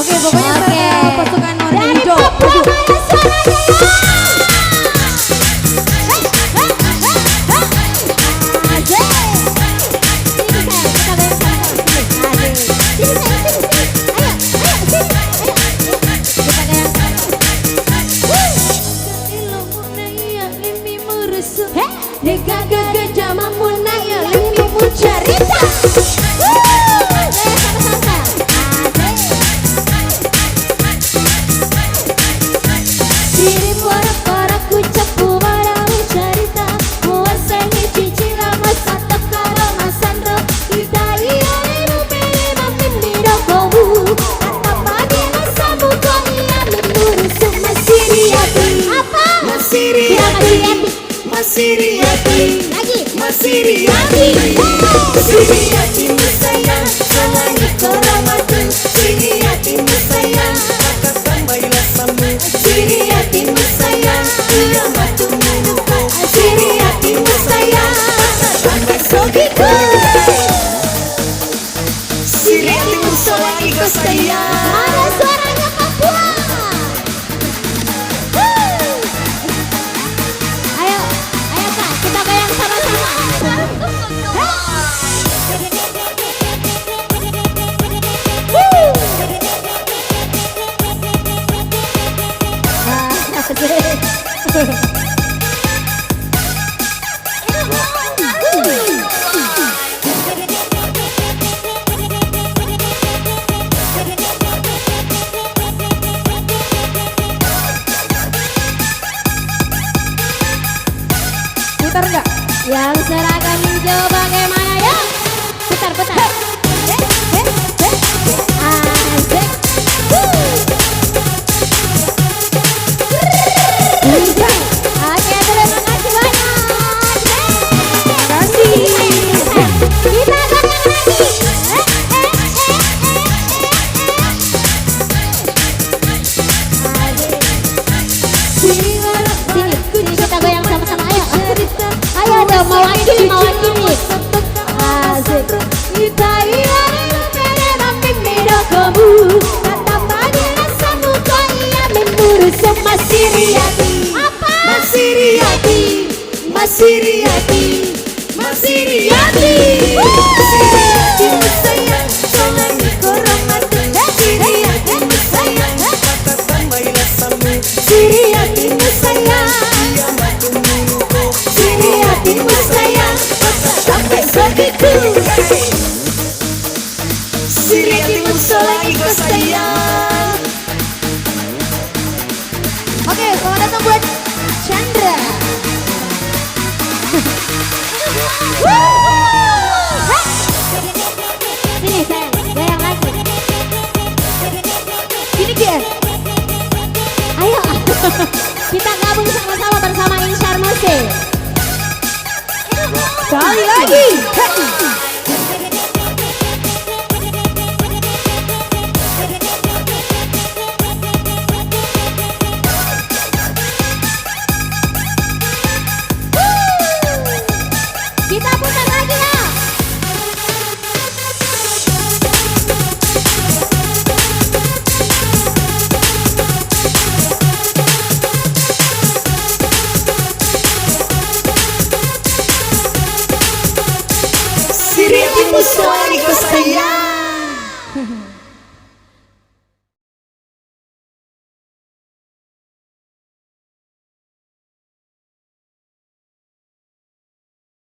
Oke, pokoknya pasukan warga dari hijau. Papua Masiriati, lagi Masiriati, Masiriati sayang, salangi koramatu, Siriati sayang, kakak bailah sambu, Siriati sayang, iya matu menuku, Siriati sayang, kakak sogiku, Siriati salangi kau sayang. ada suaranya Papua. Ayo Kak, kita goyang sama-sama. Putar enggak? Yang seragam hijau bagaimana ya? Putar. Asik. Oke, terima kasih banyak. Kasih. Kita goyang lagi. Sini kita goyang sama-sama, ayo. Ayo dong, mewakili. Asik. Masiriati, Apa? Masiriati, Masiriati, Masiriati, Siriati sayang, salangi koramatu, Siriati sayang, kakak bailah sambu, Siriati sayang, iya matu menuku, Siriati sayang, kakak sampai sogiku, Siriati salangi kau sayang. Oke, selamat datang buat Chandra.